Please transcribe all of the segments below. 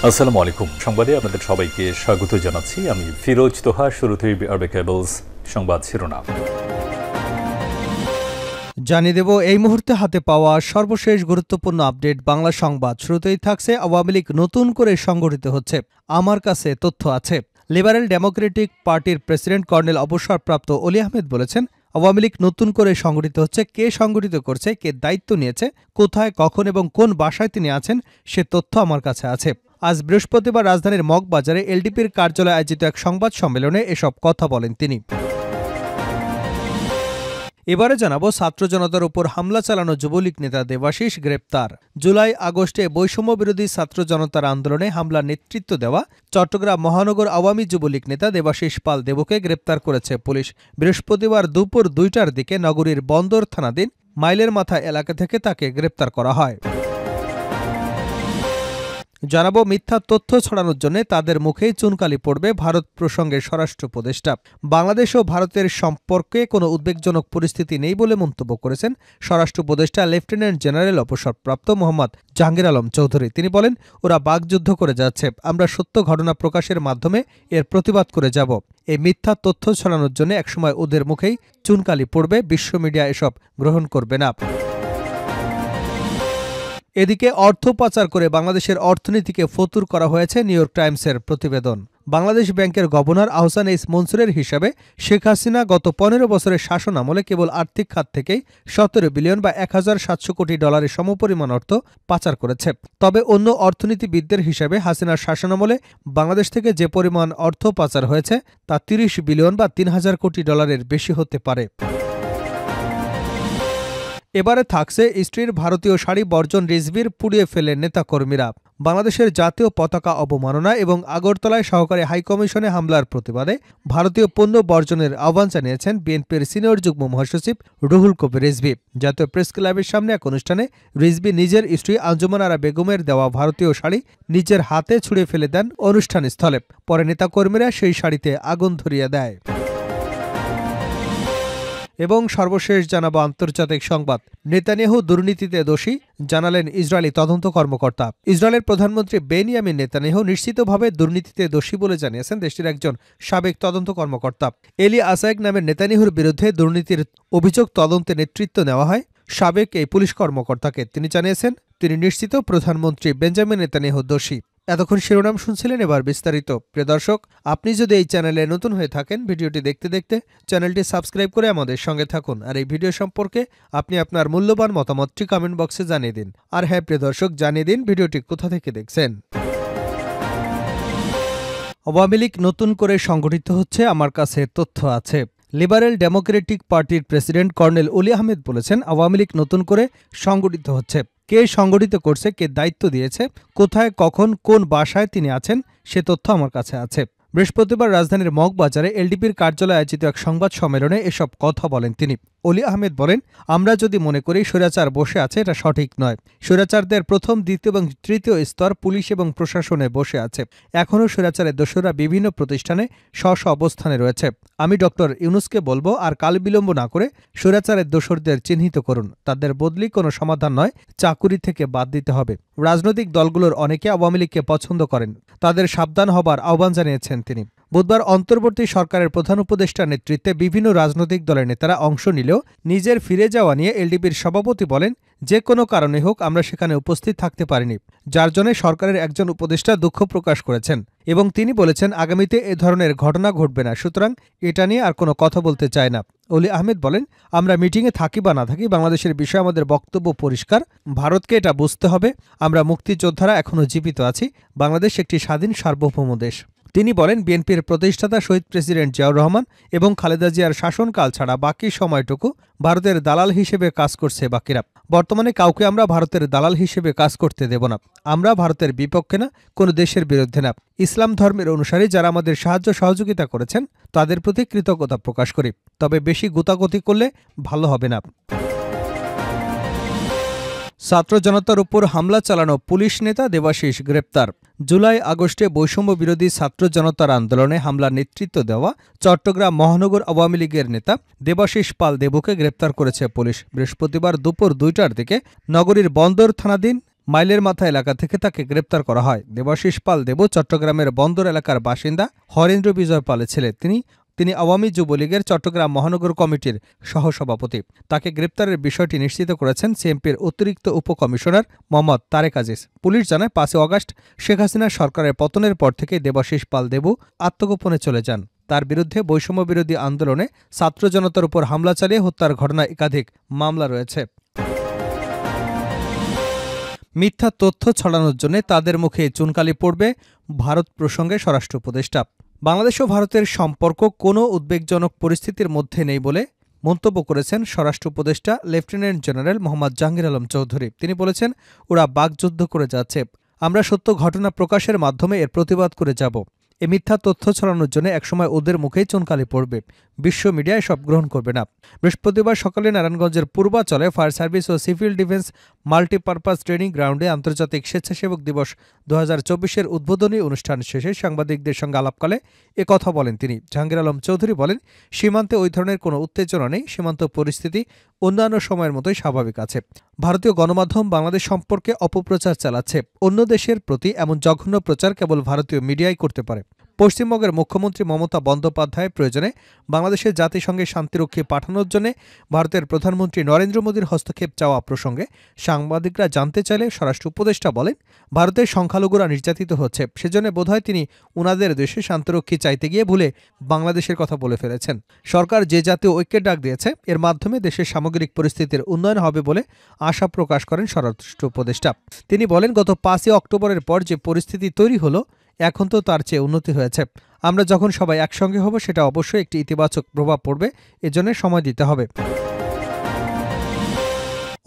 আসসালামু আলাইকুম। সংবাদে আপনাদের সবাইকে স্বাগত জানাচ্ছি। আমি ফিরোজ তোহা। শুরুতেই আরবে কেবলস সংবাদ শিরোনাম জানিয়ে দেব এই মুহূর্তে হাতে পাওয়া সর্বশেষ গুরুত্বপূর্ণ আপডেট বাংলা সংবাদ। শুরুতেই থাকছে আওয়ামী লীগ নতুন করে সংগঠিত হচ্ছে, আমার কাছে তথ্য আছে। লিবারেল ডেমোক্রেটিক পার্টির প্রেসিডেন্ট কর্নেল অবসরপ্রাপ্ত অলি আহমেদ বলেছেন, আওয়ামী লীগ নতুন করে সংগঠিত হচ্ছে। কে সংগঠিত করছে, কে দায়িত্ব নিয়েছে, কোথায়, কখন এবং কোন বাসায় তিনি আছেন সে তথ্য আমার কাছে আছে। আজ বৃহস্পতিবার রাজধানীর মগবাজারে এলডিপির কার্যালয়ে আয়োজিত এক সংবাদ সম্মেলনে এসব কথা বলেন তিনি। এবারে জানাবো, ছাত্র জনতার উপর হামলা চালানো যুবলীগ নেতা দেবাশিস গ্রেপ্তার। জুলাই আগস্টে বৈষম্য বিরোধী ছাত্র জনতার আন্দোলনে হামলার নেতৃত্ব দেওয়া চট্টগ্রাম মহানগর আওয়ামী যুবলীগ নেতা দেবাশিস পাল দেবকে গ্রেপ্তার করেছে পুলিশ। বৃহস্পতিবার দুপুর ২টার দিকে নগরীর বন্দর থানাধীন মাইলের মাথা এলাকা থেকে তাকে গ্রেপ্তার করা হয়। জানাবো, মিথ্যা তথ্য ছড়ানোর জন্য তাদের মুখেই চুনকালি পড়বে ভারত প্রসঙ্গে স্বরাষ্ট্র উপদেষ্টা। বাংলাদেশ ও ভারতের সম্পর্কে কোনো উদ্বেগজনক পরিস্থিতি নেই বলে মন্তব্য করেছেন স্বরাষ্ট্র উপদেষ্টা লেফটেন্যান্ট জেনারেল অবসরপ্রাপ্ত মোহাম্মদ জাহাঙ্গীর আলম চৌধুরী। তিনি বলেন, ওরা বাকযুদ্ধ করে যাচ্ছে, আমরা সত্য ঘটনা প্রকাশের মাধ্যমে এর প্রতিবাদ করে যাব। এই মিথ্যা তথ্য ছড়ানোর জন্য একসময় ওদের মুখেই চুনকালি পড়বে, বিশ্ব মিডিয়া এসব গ্রহণ করবে না। এদিকে অর্থ পাচার করে বাংলাদেশের অর্থনীতিকে ফতুর করা হয়েছে নিউ ইয়র্ক টাইমসের প্রতিবেদন। বাংলাদেশ ব্যাংকের গভর্নর আহসান এইচ মনসুরের হিসাবে শেখ হাসিনা গত ১৫ বছরের শাসন আমলে কেবল আর্থিক খাত থেকেই ১৭ বিলিয়ন বা ১,৭০০ কোটি ডলারের সমপরিমাণ অর্থ পাচার করেছে। তবে অন্য অর্থনীতিবিদদের হিসাবে হাসিনার শাসনামলে বাংলাদেশ থেকে যে পরিমাণ অর্থ পাচার হয়েছে তা ৩০ বিলিয়ন বা ৩,০০০ কোটি ডলারের বেশি হতে পারে। এবারে থাকছে, স্ত্রীর ভারতীয় শাড়ি বর্জন রিজভির পুড়িয়ে ফেলেন নেতাকর্মীরা। বাংলাদেশের জাতীয় পতাকা অবমাননা এবং আগরতলায় সহকারী হাইকমিশনে হামলার প্রতিবাদে ভারতীয় পণ্য বর্জনের আহ্বান জানিয়েছেন বিএনপির সিনিয়র যুগ্ম মহাসচিব রুহুল কবির রিজভী। জাতীয় প্রেস ক্লাবের সামনে এক অনুষ্ঠানে রিজভী নিজের স্ত্রী আঞ্জুমান আরা বেগমের দেওয়া ভারতীয় শাড়ি নিজের হাতে ছুঁড়ে ফেলে দেন অনুষ্ঠানস্থলে। পরে নেতাকর্মীরা সেই শাড়িতে আগুন ধরিয়ে দেয়। এবং সর্বশেষ জানাবো আন্তর্জাতিক সংবাদ। নেতানিয়াহু দুর্নীতিতে দোষী জানালেন ইসরায়েলি তদন্ত কর্মকর্তা। ইসরায়েলের প্রধানমন্ত্রী বেনিয়ামিন নেতানিয়াহু নিশ্চিতভাবে দুর্নীতিতে দোষী বলে জানিয়েছেন দেশটির একজন সাবেক তদন্ত কর্মকর্তা। এলি আসায়েক নামের নেতানিয়াহুর বিরুদ্ধে দুর্নীতির অভিযোগ তদন্তে নেতৃত্ব নেওয়া হয় সাবেক এই পুলিশ কর্মকর্তাকে। তিনি জানিয়েছেন, তিনি নিশ্চিত প্রধানমন্ত্রী বেঞ্জামিন নেতানিয়াহু দোষী। এতক্ষণ শিরোনাম শুনছিলেন, এবার বিস্তারিত। প্রিয় দর্শক, আপনি যদি এই চ্যানেলে নতুন হয়ে থাকেন, ভিডিওটি দেখতে দেখতে চ্যানেলটি সাবস্ক্রাইব করে আমাদের সঙ্গে থাকুন। আর এই ভিডিও সম্পর্কে আপনি আপনার মূল্যবান মতামতটি কমেন্ট বক্সে জানিয়ে দিন। আর হ্যাঁ প্রিয় দর্শক, জানিয়ে দিন ভিডিওটি কোথা থেকে দেখছেন। আওয়ামী লীগ নতুন করে সংগঠিত হচ্ছে, আমার কাছে তথ্য আছে। লিবারেল ডেমোক্রেটিক পার্টির প্রেসিডেন্ট কর্নেল অলি আহমেদ বলেছেন, আওয়ামী লীগ নতুন করে সংগঠিত হচ্ছে। কে সংগঠিত করছে, কে দায়িত্ব দিয়েছে, কোথায়, কখন, কোন বাসায় তিনি আছেন সে তথ্য আমার কাছে আছে। বৃহস্পতিবার রাজধানীর মগবাজারে এলডিপির কার্যালয়ে আয়োজিত এক সংবাদ সম্মেলনে এসব কথা বলেন তিনি। অলি আহমেদ বলেন, আমরা যদি মনে করি স্বৈরাচার বসে আছে, এটা সঠিক নয়। স্বৈরাচারদের প্রথম, দ্বিতীয় এবং তৃতীয় স্তর পুলিশ এবং প্রশাসনে বসে আছে। এখনও স্বৈরাচারের দোসররা বিভিন্ন প্রতিষ্ঠানে স্ব অবস্থানে রয়েছে। আমি ডক্টর ইউনুসকে বলবো, আর কাল বিলম্ব না করে স্বৈরাচারের দোসরদের চিহ্নিত করুন। তাদের বদলি কোনো সমাধান নয়, চাকুরি থেকে বাদ দিতে হবে। রাজনৈতিক দলগুলোর অনেকে আওয়ামী লীগকে পছন্দ করেন, তাদের সাবধান হবার আহ্বান জানিয়েছেন তিনি। বুধবার অন্তর্বর্তী সরকারের প্রধান উপদেষ্টার নেতৃত্বে বিভিন্ন রাজনৈতিক দলের নেতারা অংশ নিলেও নিজের ফিরে যাওয়া নিয়ে এলডিপির সভাপতি বলেন, যে কোনো কারণে হোক আমরা সেখানে উপস্থিত থাকতে পারিনি, যার জন্য সরকারের একজন উপদেষ্টা দুঃখ প্রকাশ করেছেন এবং তিনি বলেছেন আগামীতে এ ধরনের ঘটনা ঘটবে না, সুতরাং এটা নিয়ে আর কোনো কথা বলতে চায় না। অলি আহমেদ বলেন, আমরা মিটিংয়ে থাকি বা না থাকি, বাংলাদেশের বিষয়ে আমাদের বক্তব্য পরিষ্কার। ভারতকে এটা বুঝতে হবে, আমরা মুক্তিযোদ্ধারা এখনও জীবিত আছি। বাংলাদেশ একটি স্বাধীন সার্বভৌম দেশ। তিনি বলেন, বিএনপির প্রতিষ্ঠাতা শহীদ প্রেসিডেন্ট জিয়াউর রহমান এবং খালেদা জিয়ার শাসনকাল ছাড়া বাকি সময়টুকু ভারতের দালাল হিসেবে কাজ করছে বাকিরা। বর্তমানে কাউকে আমরা ভারতের দালাল হিসেবে কাজ করতে দেব না। আমরা ভারতের বিপক্ষে না, কোনো দেশের বিরুদ্ধে না। ইসলাম ধর্মের অনুসারী যারা আমাদের সাহায্য সহযোগিতা করেছেন তাদের প্রতি কৃতজ্ঞতা প্রকাশ করি, তবে বেশি গুতাগুতি করলে ভালো হবে না। ছাত্র জনতার উপর হামলা চালানো পুলিশ নেতা দেবাশিস গ্রেপ্তার। জুলাই আগস্টে বৈষম্য বিরোধী ছাত্র জনতার আন্দোলনে হামলার নেতৃত্ব দেওয়া চট্টগ্রাম মহানগর আওয়ামী লীগের নেতা দেবাশিস পাল দেবকে গ্রেপ্তার করেছে পুলিশ। বৃহস্পতিবার দুপুর ২টার দিকে নগরীর বন্দর থানাধীন মাইলের মাথা এলাকা থেকে তাকে গ্রেপ্তার করা হয়। দেবাশিস পাল দেবু চট্টগ্রামের বন্দর এলাকার বাসিন্দা হরেন্দ্র বিজয় পালের ছেলে। তিনি আওয়ামী যুবলীগের চট্টগ্রাম মহানগর কমিটির সহসভাপতি। তাকে গ্রেপ্তারের বিষয়টি নিশ্চিত করেছেন সিএমপির অতিরিক্ত উপকমিশনার মোহাম্মদ তারেক আজিজ। পুলিশ জানায় ৫ আগস্ট শেখ হাসিনা সরকারের পতনের পর থেকে দেবাশিস পাল দেবু আত্মগোপনে চলে যান। তার বিরুদ্ধে বৈষম্য বিরোধী আন্দোলনে ছাত্র জনতার উপর হামলা চালিয়ে হত্যার ঘটনায় একাধিক মামলা রয়েছে। মিথ্যা তথ্য ছড়ানোর জন্য তাদের মুখে চুনকালি পড়বে ভারত প্রসঙ্গে স্বরাষ্ট্র উপদেষ্টা। বাংলাদেশ ও ভারতের সম্পর্ক কোনো উদ্বেগজনক পরিস্থিতির মধ্যে নেই বলে মন্তব্য করেছেন স্বরাষ্ট্র উপদেষ্টা লেফটেন্যান্ট জেনারেল মোহাম্মদ জাহাঙ্গীর আলম চৌধুরী। তিনি বলেছেন, ওরা বাকযুদ্ধ করে যাচ্ছে, আমরা সত্য ঘটনা প্রকাশের মাধ্যমে এর প্রতিবাদ করে যাব। এ মিথ্যা তথ্য ছড়ানোর জন্য একসময় ওদের মুখেই চুনকালি পড়বে, বিশ্ব মিডিয়া এসব গ্রহণ করবে না। বৃহস্পতিবার সকালে নারায়ণগঞ্জের পূর্বাচলে ফায়ার সার্ভিস ও সিভিল ডিফেন্স মাল্টিপারপাস ট্রেনিং গ্রাউন্ডে আন্তর্জাতিক স্বেচ্ছাসেবক দিবস ২০২৪-এর উদ্বোধনী অনুষ্ঠান শেষে সাংবাদিকদের সঙ্গে আলাপকালে কথা বলেন তিনি। জাহাঙ্গীর আলম চৌধুরী বলেন, সীমান্তে ওই ধরনের কোনো উত্তেজনা নেই, সীমান্ত পরিস্থিতি অন্যান্য সময়ের মতোই স্বাভাবিক আছে। ভারতীয় গণমাধ্যম বাংলাদেশ সম্পর্কে অপপ্রচার চালাচ্ছে। অন্য দেশের প্রতি এমন জঘন্য প্রচার কেবল ভারতীয় মিডিয়াই করতে পারে। পশ্চিমবঙ্গের মুখ্যমন্ত্রী মমতা বন্দ্যোপাধ্যায় প্রয়োজনে বাংলাদেশের জাতিসংঘে শান্তিরক্ষী পাঠানোর জন্য ভারতের প্রধানমন্ত্রী নরেন্দ্র মোদীর হস্তক্ষেপ চাওয়া প্রসঙ্গে সাংবাদিকরা জানতে চাইলে স্বরাষ্ট্র উপদেষ্টা বলেন, ভারতের সংখ্যালঘুরা নির্যাতিত হচ্ছে, সেজন্য বোধহয় তিনি উনাদের দেশে শান্তিরক্ষী চাইতে গিয়ে ভুলে বাংলাদেশের কথা বলে ফেলেছেন। সরকার যে জাতীয় ঐক্যের ডাক দিয়েছে, এর মাধ্যমে দেশের সামগ্রিক পরিস্থিতির উন্নয়ন হবে বলে আশা প্রকাশ করেন স্বরাষ্ট্র উপদেষ্টা। তিনি বলেন, গত ৫ই অক্টোবরের পর যে পরিস্থিতি তৈরি হলো, এখন তো তার চেয়ে উন্নতি হয়েছে। আমরা যখন সবাই একসঙ্গে হব, সেটা অবশ্যই একটি ইতিবাচক প্রভাব পড়বে, এজন্য সময় দিতে হবে।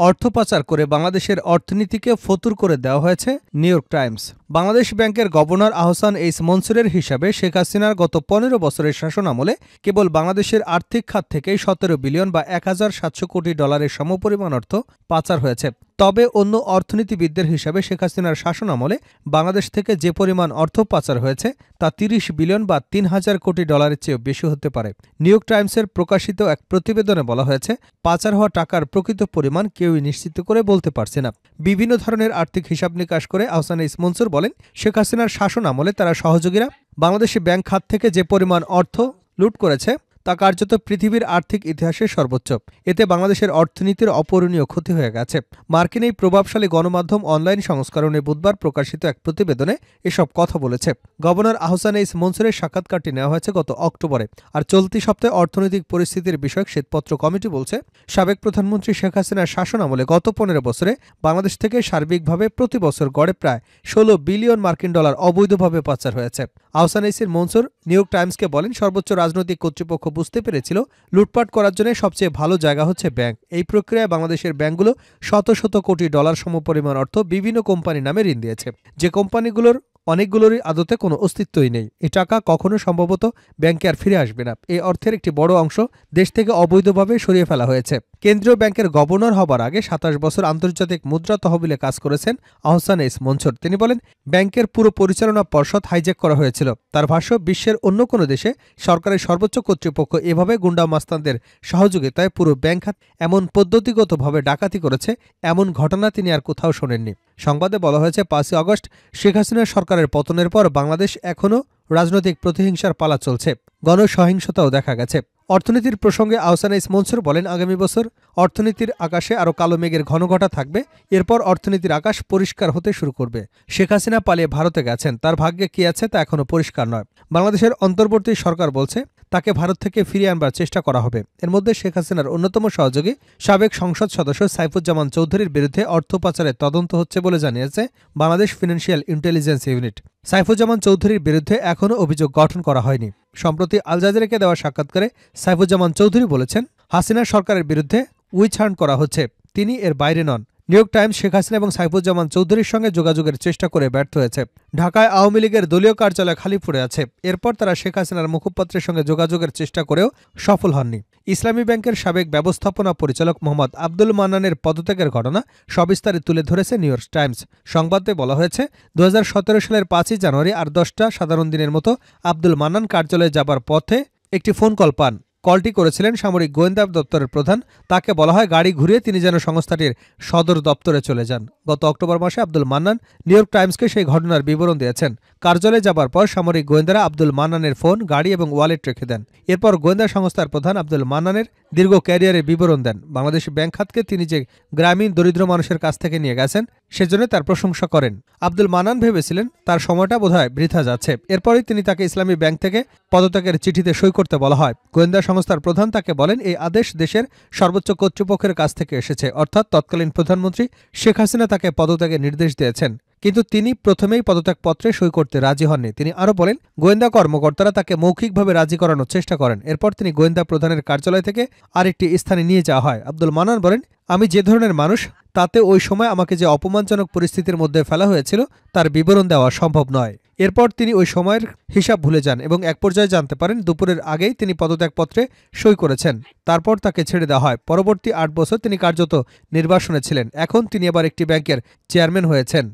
অর্থ পাচার করে বাংলাদেশের অর্থনীতিকে ফতুর করে দেওয়া হয়েছে নিউ ইয়র্ক টাইমস। বাংলাদেশ ব্যাংকের গভর্নর আহসান এইচ মনসুরের হিসাবে শেখ হাসিনার গত ১৫ বছরের শাসনামলে কেবল বাংলাদেশের আর্থিক খাত থেকেই ১৭ বিলিয়ন বা ১,৭০০ কোটি ডলারের সমপরিমাণ অর্থ পাচার হয়েছে। তবে অন্য অর্থনীতিবিদদের হিসাবে শেখ হাসিনার শাসনামলে বাংলাদেশ থেকে যে পরিমাণ অর্থ পাচার হয়েছে তা ৩০ বিলিয়ন বা ৩,০০০ কোটি ডলারের চেয়েও বেশি হতে পারে। নিউ ইয়র্ক টাইমসের প্রকাশিত এক প্রতিবেদনে বলা হয়েছে, পাচার হওয়া টাকার প্রকৃত পরিমাণ কেউই নিশ্চিত করে বলতে পারছে না। বিভিন্ন ধরনের আর্থিক হিসাব নিকাশ করে আহসান এইচ মনসুর বলেন, শেখ হাসিনার শাসন আমলে তারা সহযোগীরা বাংলাদেশি ব্যাংক খাত থেকে যে পরিমাণ অর্থ লুট করেছে তা কার্যত পৃথিবীর আর্থিক ইতিহাসের সর্বোচ্চ। এতে বাংলাদেশের অর্থনীতির অপূরণীয় ক্ষতি হয়ে গেছে। মার্কিন এই প্রভাবশালী গণমাধ্যম অনলাইন সংস্করণে বুধবার প্রকাশিত এক প্রতিবেদনে এসব কথা বলেছে। গভর্নর আহসান এইচ মনসুরের সাক্ষাৎকারটি নেওয়া হয়েছে গত অক্টোবরে। আর চলতি সপ্তাহে অর্থনৈতিক পরিস্থিতির বিষয়ক শ্বেতপত্র কমিটি বলছে, সাবেক প্রধানমন্ত্রী শেখ হাসিনার শাসন আমলে গত ১৫ বছরে বাংলাদেশ থেকে সার্বিকভাবে প্রতি বছর গড়ে প্রায় ১৬ বিলিয়ন মার্কিন ডলার অবৈধভাবে পাচার হয়েছে। Ahsan H Mansur New York টাইমসকে বলেন, সর্বোচ্চ রাজনৈতিক কর্তৃপক্ষ বুঝতে পেরেছিল লুটপাট করার জন্য সবচেয়ে ভালো জায়গা হচ্ছে ব্যাংক। এই প্রক্রিয়ায় বাংলাদেশের ব্যাংকগুলো শত শত কোটি ডলার সমপরিমাণ অর্থ বিভিন্ন কোম্পানির নামে ঋণ দিয়েছে, যে কোম্পানিগুলোর অনেকগুলোরই আদতে কোনো অস্তিত্বই নেই। এই টাকা কখনো সম্ভবত ব্যাংকে আর ফিরে আসবে না। এই অর্থের একটি বড় অংশ দেশ থেকে অবৈধভাবে সরিয়ে ফেলা হয়েছে। কেন্দ্রীয় ব্যাংকের গভর্নর হবার আগে ২৭ বছর আন্তর্জাতিক মুদ্রা তহবিলে কাজ করেছেন আহসান এইচ মনসুর। তিনি বলেন, ব্যাংকের পুরো পরিচালনা পর্ষদ হাইজ্যাক করা হয়েছিল। তার ভাষ্য, বিশ্বের অন্য কোনো দেশে সরকারের সর্বোচ্চ কর্তৃপক্ষ এভাবে গুন্ডা মাস্তানদের সহযোগিতায় পুরো ব্যাংক খাত এমন পদ্ধতিগতভাবে ডাকাতি করেছে, এমন ঘটনা তিনি আর কোথাও শোনেননি। সংবাদে বলা হয়েছে, ৫ই আগস্ট শেখ হাসিনার সরকারের পতনের পর বাংলাদেশ এখনও রাজনৈতিক প্রতিহিংসার পালা চলছে, গণসহিংসতাও দেখা গেছে। অর্থনীতির প্রসঙ্গে আহসান এইচ মনসুর বলেন, আগামী বছর অর্থনীতির আকাশে আরও কালো মেঘের ঘনঘটা থাকবে। এরপর অর্থনীতির আকাশ পরিষ্কার হতে শুরু করবে। শেখ হাসিনা পালিয়ে ভারতে গেছেন, তার ভাগ্যে কি আছে তা এখনও পরিষ্কার নয়। বাংলাদেশের অন্তর্বর্তী সরকার বলছে, তাকে ভারত থেকে ফিরিয়ে আনবার চেষ্টা করা হবে। এর মধ্যে শেখ হাসিনার অন্যতম সহযোগী সাবেক সংসদ সদস্য সাইফুজ্জামান চৌধুরীর বিরুদ্ধে অর্থ পাচারের তদন্ত হচ্ছে বলে জানিয়েছে Bangladesh financial intelligence unit. Saifuzzaman চৌধুরীর বিরুদ্ধে এখনও অভিযোগ গঠন করা হয়নি। সম্প্রতি আল জাজিরাকে দেওয়া সাক্ষাৎকারে সাইফুজ্জামান চৌধুরী বলেছেন, হাসিনা সরকারের বিরুদ্ধে উইচ হান্ট করা হচ্ছে, তিনি এর বাইরে নন। New York Times Sheikh Hasina এবং সাইফুজ্জামান চৌধুরীর সঙ্গে যোগাযোগের চেষ্টা করে ব্যর্থ হয়েছে। ঢাকায় আওয়ামী লীগের দলীয় কার্যালয় খালি পড়ে আছে। এরপর তারা শেখ হাসিনার মুখপাত্রের সঙ্গে যোগাযোগের চেষ্টা করেও সফল হননি। ইসলামী ব্যাংকের সাবেক ব্যবস্থাপনা পরিচালক মোহাম্মদ আব্দুল মান্নানের পদত্যাগের ঘটনা সবিস্তারে তুলে ধরেছে নিউ ইয়র্ক টাইমস। সংবাদে বলা হয়েছে, ২০১৭ সালের ৫ই জানুয়ারি আর ১০টা সাধারণ দিনের মতো আব্দুল মান্নান কার্যালয়ে যাবার পথে একটি ফোন কল পান। কলটি করেছিলেন সামরিক গোয়েন্দা দপ্তরের প্রধান। তাকে বলা হয় গাড়ি ঘুরিয়ে তিনি যেন সংস্থাটির সদর দপ্তরে চলে যান। গত অক্টোবর মাসে আব্দুল মান্নান নিউ ইয়র্ক টাইমসকে সেই ঘটনার বিবরণ দিয়েছেন। কার্যালয়ে যাবার পর সামরিক গোয়েন্দারা আব্দুল মান্নানের ফোন, গাড়ি এবং ওয়ালেট রেখে দেন। এরপর গোয়েন্দা সংস্থার প্রধান আব্দুল মান্নানের দীর্ঘ ক্যারিয়ারের বিবরণ দেন। বাংলাদেশ ব্যাংক খাতকে তিনি যে গ্রামীণ দরিদ্র মানুষের কাছ থেকে নিয়ে গেছেন সেজন্য তার প্রশংসা করেন। আব্দুল মান্নান ভেবেছিলেন তার সময়টা বোধহয় বৃথা যাচ্ছে। এরপরই তাকে ইসলামী ব্যাংক থেকে পদত্যাগের চিঠিতে সই করতে বলা হয়। গোয়েন্দা সংস্থার প্রধান তাকে বলেন, এই আদেশ দেশের সর্বোচ্চ কর্তৃপক্ষের কাছ থেকে এসেছে, অর্থাৎ তৎকালীন প্রধানমন্ত্রী শেখ হাসিনা তাকে পদত্যাগের নির্দেশ দিয়েছেন। কিন্তু তিনি প্রথমেই পদত্যাগপত্রে সই করতে রাজি হননি। তিনি আরও বলেন, গোয়েন্দা কর্মকর্তারা তাকে মৌখিকভাবে রাজি করানোর চেষ্টা করেন। এরপর তিনি গোয়েন্দা প্রধানের কার্যালয় থেকে আরেকটি স্থানে নিয়ে যাওয়া হয়। আব্দুল মান্নান বলেন, আমি যে ধরনের মানুষ, তাতে ওই সময় আমাকে যে অপমানজনক পরিস্থিতির মধ্যে ফেলা হয়েছিল তার বিবরণ দেওয়া সম্ভব নয়। এরপর তিনি ওই সময়ের হিসাব ভুলে যান এবং এক পর্যায়ে জানতে পারেন দুপুরের আগেই তিনি পদত্যাগপত্রে সই করেছেন। তারপর তাকে ছেড়ে দেওয়া হয়। পরবর্তী 8 বছর তিনি কার্যত নির্বাসনে ছিলেন। এখন তিনি আবার একটি ব্যাংকের চেয়ারম্যান হয়েছেন।